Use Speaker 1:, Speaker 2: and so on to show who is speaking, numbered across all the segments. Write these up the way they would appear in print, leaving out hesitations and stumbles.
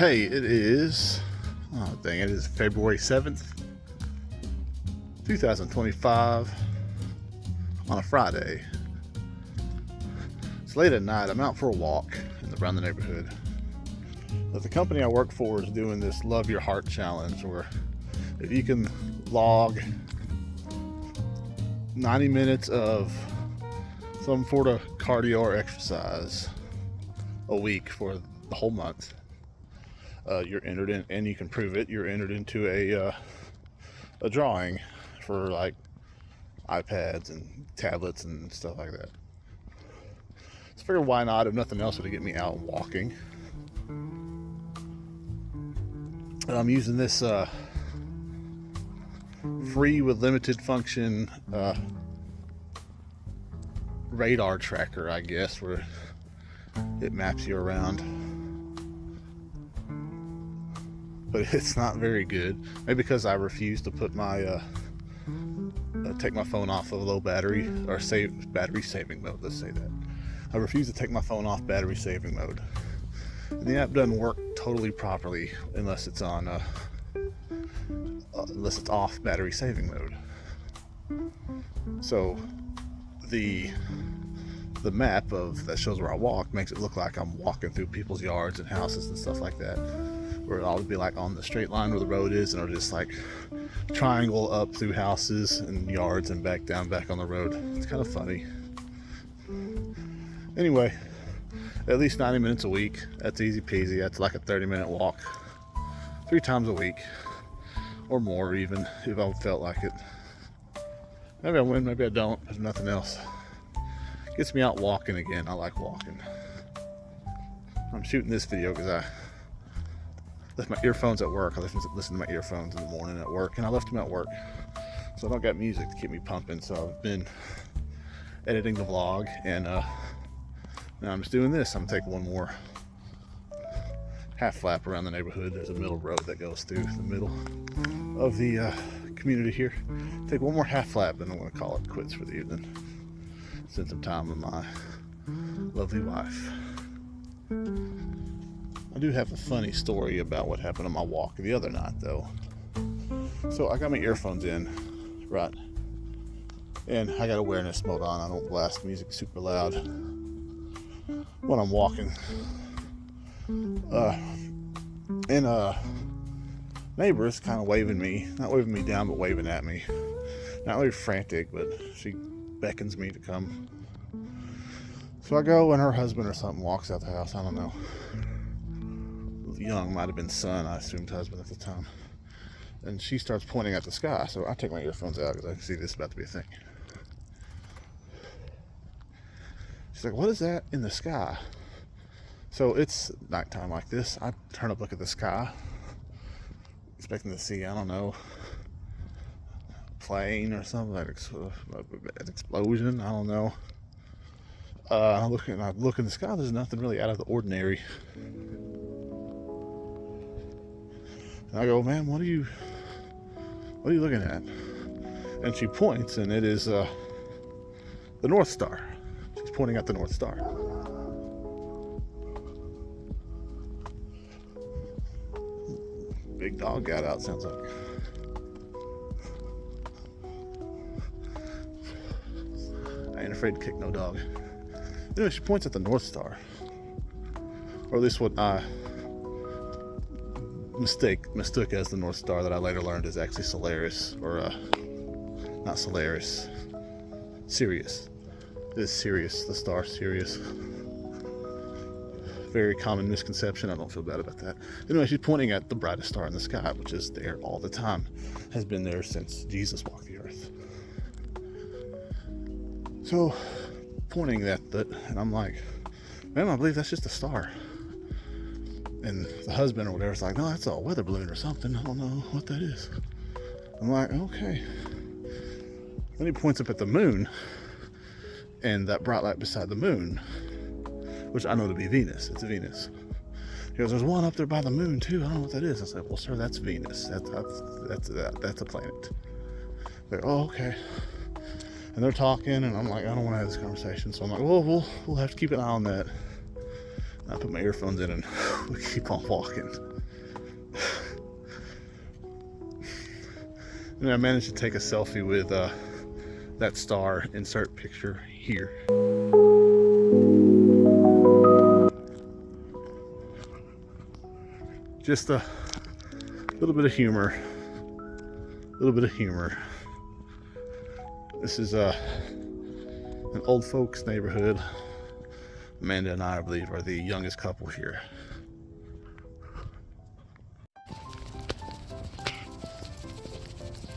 Speaker 1: Hey, it is, it is February 7th, 2025 on a Friday. It's late at night. I'm out for a walk around the neighborhood. But the company I work for is doing this Love Your Heart Challenge where if you can log 90 minutes of some sort of cardio or exercise a week for the whole month, you're entered in, and you can prove it. You're entered into a drawing for like iPads and tablets and stuff like that. So I figured, why not? If nothing else, would get me out walking. I'm using this free with limited function radar tracker, I guess, where it maps you around. But it's not very good. Maybe because I refuse to put my take my phone off of low battery or battery saving mode. Let's say that I refuse to take my phone off battery saving mode. And the app doesn't work totally properly unless it's on unless it's off battery saving mode. So the map that shows where I walk makes it look like I'm walking through people's yards and houses and stuff like that, where I'll be like on the straight line where the road is, and I'll just like triangle up through houses and yards and back on the road. It's kind of funny. Anyway, at least 90 minutes a week. That's easy peasy. That's like a 30-minute walk 3 times a week or more, even if I felt like it. Maybe I win, maybe I don't. There's nothing else. Gets me out walking again. I like walking. I'm shooting this video because I left my earphones at work. I listen to my earphones in the morning at work, and I left them at work, so I don't got music to keep me pumping. So I've been editing the vlog, and now I'm just doing this. I'm taking one more half lap around the neighborhood. There's a middle road that goes through the middle of the community here. Take one more half lap, and I'm going to call it quits for the evening. Spend some time with my lovely wife. I do have a funny story about what happened on my walk the other night, though. So I got my earphones in, right? And I got awareness mode on. I don't blast music super loud when I'm walking. And neighbor's kind of waving me, not waving me down, but waving at me. Not really frantic, but she beckons me to come. So I go, and her husband or something walks out the house. I don't know. Young, might have been son, I assumed husband at the time. And she starts pointing at the sky. So I take my earphones out because I can see this is about to be a thing. She's like, "What is that in the sky?" So it's nighttime like this. I turn up, look at the sky, expecting to see, I don't know, a plane or something, like an explosion. I don't know. I look in the sky. There's nothing really out of the ordinary. And I go, "Man, what are you looking at?" And she points, and it is the North Star. She's pointing at the North Star. Big dog got out, sounds like. I ain't afraid to kick no dog. Anyway, she points at the North Star. Or at least what I mistook as the North Star, that I later learned is actually Solaris, or not Solaris, Sirius. It is Sirius, the star Sirius. Very common misconception. I don't feel bad about that. Anyway, she's pointing at the brightest star in the sky, which is there all the time, has been there since Jesus walked the earth. So, pointing at that, and I'm like, "Man, I believe that's just a star." And the husband or whatever is like, "No, that's a weather balloon or something. I don't know what that is." I'm like, "Okay." Then he points up at the moon, and that bright light beside the moon, which I know to be Venus. It's Venus. He goes, "There's one up there by the moon too. I don't know what that is." I said, "Well, sir, that's Venus. That's a planet." They're, "Oh, okay." And they're talking, and I'm like, I don't want to have this conversation. So I'm like, "Well, we'll have to keep an eye on that." I put my earphones in, and we keep on walking. And I managed to take a selfie with that star. Insert picture here. Just a little bit of humor. A little bit of humor. This is an old folks neighborhood. Amanda and I believe, are the youngest couple here.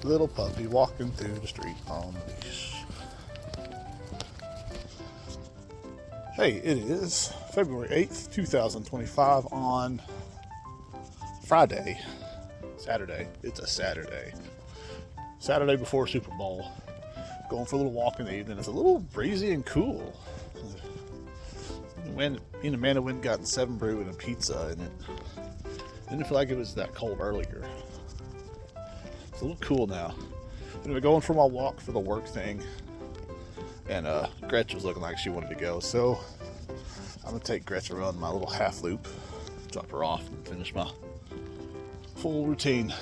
Speaker 1: Little puppy walking through the street on the leash. Hey, it is February 8th, 2025 on Friday. Saturday. It's a Saturday. Saturday before Super Bowl. Going for a little walk in the evening. It's a little breezy and cool. Me and Amanda went and got 7 Brew and a pizza, and it didn't feel like it was that cold earlier. It's a little cool now. Anyway, going for my walk for the work thing, and Gretchen was looking like she wanted to go, so I'm gonna take Gretchen around my little half loop, drop her off, and finish my full routine.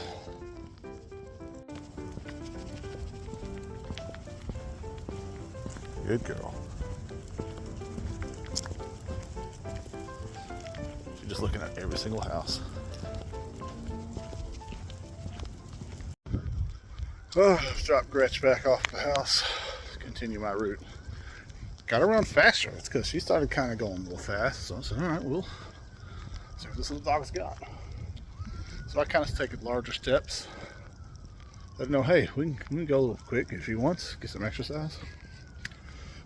Speaker 1: Good girl. She's just looking at every single house. Let's drop Gretch back off the house. Continue my route. Gotta run faster. It's because she started kind of going a little fast. So I said, all right, we'll see what this little dog's got. So I kind of take larger steps. Let her know, hey, we can go a little quick if she wants, get some exercise.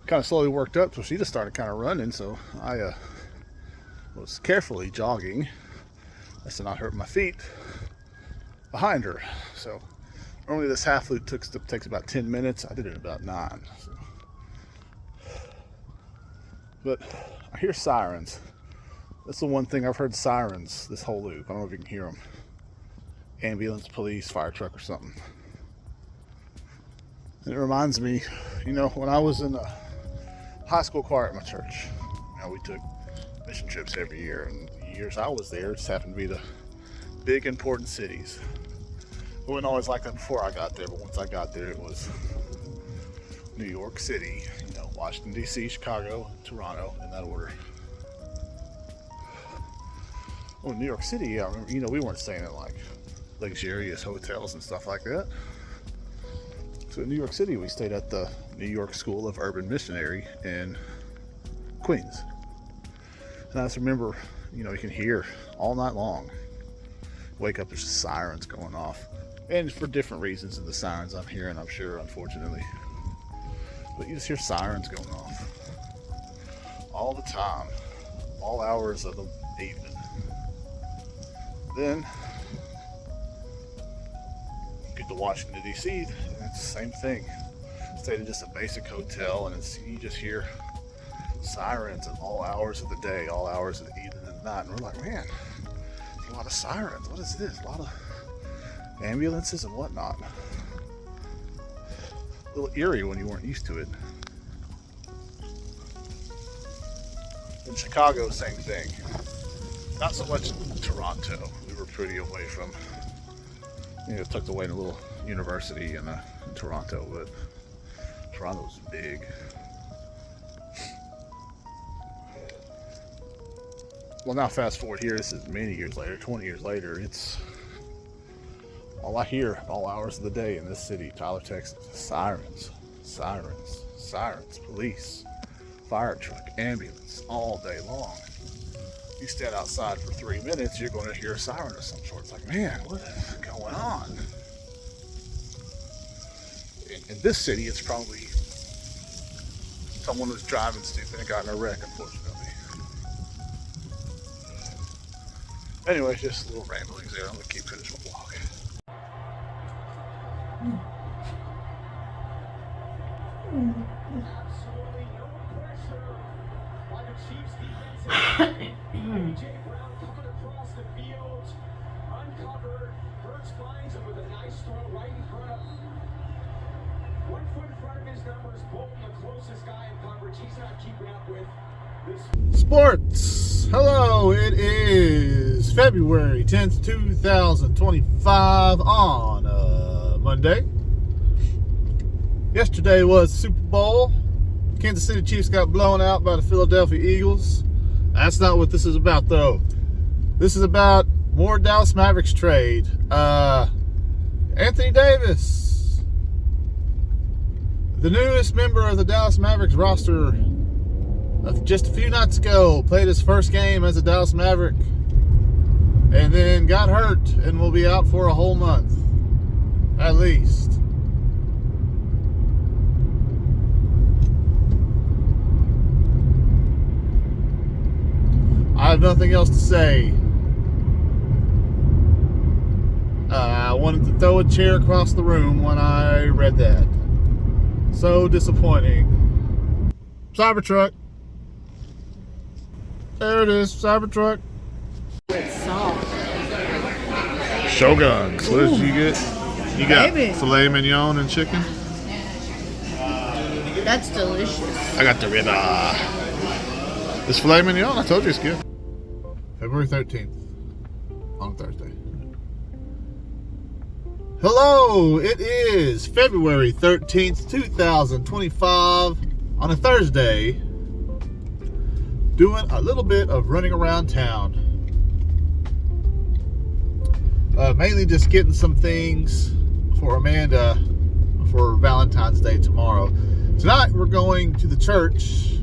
Speaker 1: Kind of slowly worked up, so she just started kind of running. So I was carefully jogging, as to not hurt my feet, behind her. So normally this half loop takes about 10 minutes. I did it in about 9. So. But I hear sirens. That's the one thing I've heard, sirens this whole loop. I don't know if you can hear them. Ambulance, police, fire truck or something. And it reminds me, you know, when I was in a high school choir at my church, you know, we took mission trips every year, and the years I was there, it just happened to be the big important cities. It wasn't always like that before I got there, but once I got there, it was New York City, you know, Washington D.C., Chicago, Toronto, in that order. Well, in New York City, I remember, you know, we weren't staying in like luxurious hotels and stuff like that. So in New York City, we stayed at the New York School of Urban Missionary in Queens. And I just remember, you know, you can hear all night long. Wake up, there's just sirens going off. And for different reasons, and the sirens I'm hearing, I'm sure, unfortunately. But you just hear sirens going off all the time, all hours of the evening. Then get to Washington D.C. and it's the same thing. Stayed in just a basic hotel, and you just hear sirens at all hours of the day, all hours of the evening and night. And we're like, man, a lot of sirens. What is this? A lot of ambulances and whatnot. A little eerie when you weren't used to it. In Chicago, same thing. Not so much in Toronto. We were pretty away from, you know, tucked away in a little university in Toronto, but Toronto's big. Well, now fast forward here, this is many years later, 20 years later, it's all I hear all hours of the day in this city, Tyler, Texas. Sirens, sirens, sirens, police, fire truck, ambulance, all day long. You stand outside for 3 minutes, you're going to hear a siren of some sort. It's like, man, what is going on? In this city, it's probably someone was driving stupid and got in a wreck, unfortunately. Anyway, just little ramblings there. I'm going to keep finishing my walk.
Speaker 2: Absolutely no pressure by the Chiefs defense. A.J. Brown coming across the field, uncovered. Hurts finds him with a nice throw right in front of him. 1 foot in front of his numbers. Bolton, the closest guy in coverage. He's not keeping up with this.
Speaker 1: Sports. Hello, it is February 10th, 2025 on Monday. Yesterday was Super Bowl. Kansas City Chiefs got blown out by the Philadelphia Eagles. That's not what this is about, though. This is about more Dallas Mavericks trade. Anthony Davis, the newest member of the Dallas Mavericks roster of just a few nights ago, played his first game as a Dallas Maverick and then got hurt and will be out for a whole month, at least. I have nothing else to say. I wanted to throw a chair across the room when I read that. So disappointing. Cybertruck. There it is, Cybertruck.
Speaker 3: It's soft.
Speaker 1: Shoguns. What did you get? You got
Speaker 3: Baby.
Speaker 1: filet mignon and chicken?
Speaker 3: That's delicious.
Speaker 1: I got the ribeye. This filet mignon, I told you it's good. February 13th, on Thursday. Hello, it is February 13th, 2025, on a Thursday, doing a little bit of running around town. Mainly just getting some things for Amanda for Valentine's Day tomorrow. Tonight we're going to the church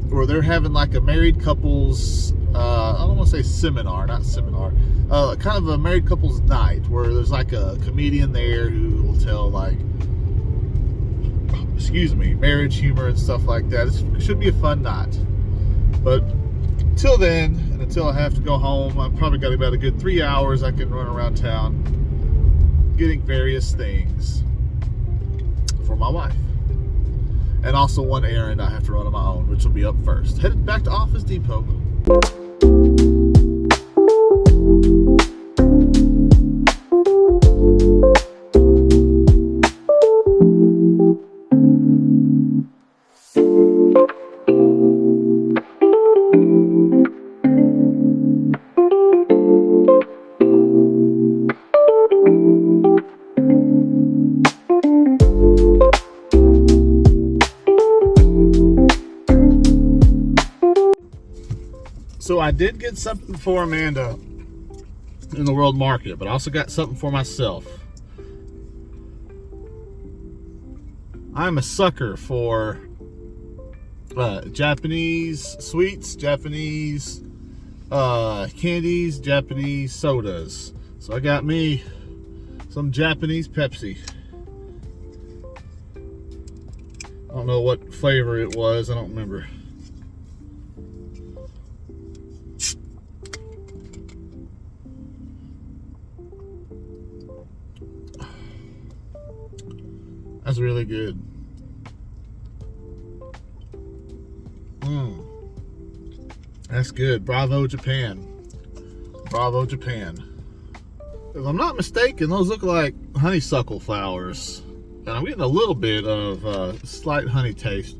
Speaker 1: where they're having like a married couples, I don't want to say seminar, not seminar, kind of a married couples night where there's like a comedian there who will tell like, marriage humor and stuff like that. It should be a fun night. But until then, and until I have to go home, I've probably got about a good 3 hours I can run around town getting various things for my wife. And also one errand I have to run on my own, which will be up first. Headed back to Office Depot. So I did get something for Amanda in the World Market, but I also got something for myself. I'm a sucker for Japanese sweets, Japanese candies, Japanese sodas. So I got me some Japanese Pepsi. I don't know what flavor it was, I don't remember. That's really good. That's good. Bravo, Japan. Bravo, Japan. If I'm not mistaken, those look like honeysuckle flowers. And I'm getting a little bit of slight honey taste.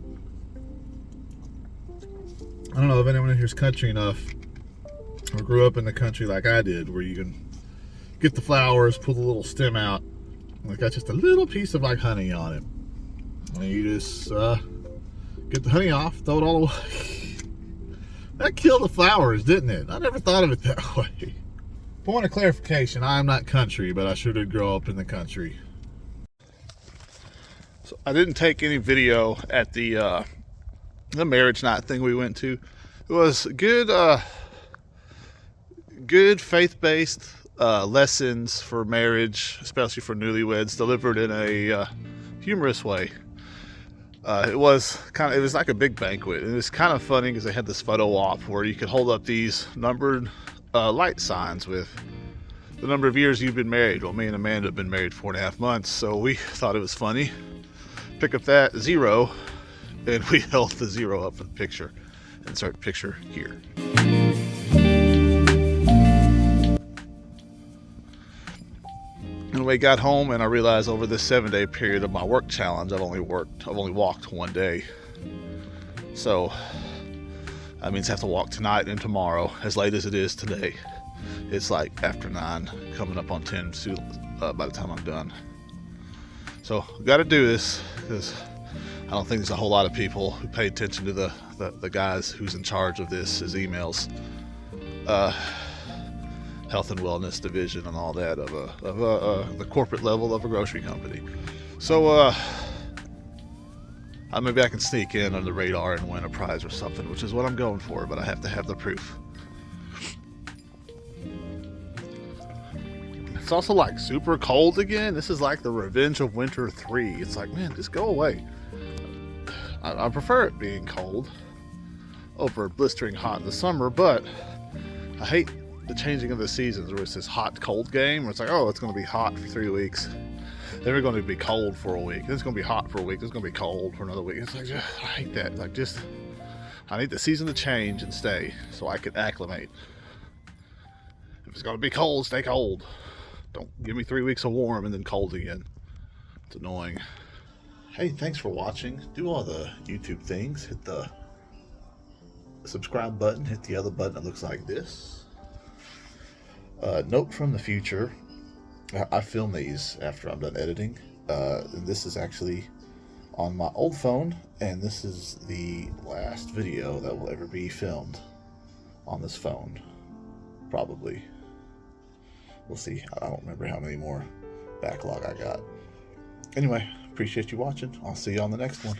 Speaker 1: I don't know if anyone in here is country enough or grew up in the country like I did, where you can get the flowers, pull the little stem out, and it's got just a little piece of like honey on it. And you just get the honey off, throw it all away. That killed the flowers, didn't it? I never thought of it that way. Point of clarification, I am not country, but I sure did grow up in the country. So I didn't take any video at the marriage night thing we went to. It was good, good faith-based lessons for marriage, especially for newlyweds, delivered in a humorous way. It was like a big banquet, and it was kind of funny because they had this photo op where you could hold up these numbered light signs with the number of years you've been married. Well, me and Amanda have been married 4.5 months, so we thought it was funny. Pick up that 0, and we held the 0 up in the picture. Insert picture here. And we got home, and I realized over this 7-day period of my work challenge, I've only walked 1 day. So that means I have to walk tonight and tomorrow, as late as it is today. It's like after 9, coming up on 10 by the time I'm done. So got to do this because I don't think there's a whole lot of people who pay attention to the guys who's in charge of this, his emails, health and wellness division and all that of the corporate level of a grocery company. So maybe I can sneak in under the radar and win a prize or something, which is what I'm going for, but I have to have the proof. It's also like super cold again. This is like the Revenge of Winter 3. It's like, man, just go away. I prefer it being cold over blistering hot in the summer, but I hate the changing of the seasons where it's this hot cold game where it's like, oh, it's going to be hot for 3 weeks. Then we're going to be cold for a week. Then it's going to be hot for a week. Then it's going to be cold for another week. It's like, I hate that. Like, just, I need the season to change and stay so I can acclimate. If it's going to be cold, stay cold. Don't give me 3 weeks of warm and then cold again. It's annoying. Hey, thanks for watching. Do all the YouTube things. Hit the subscribe button. Hit the other button that looks like this. Note from the future. I film these after I'm done editing. This is actually on my old phone, and this is the last video that will ever be filmed on this phone. Probably. We'll see. I don't remember how many more backlog I got. Anyway, appreciate you watching. I'll see you on the next one.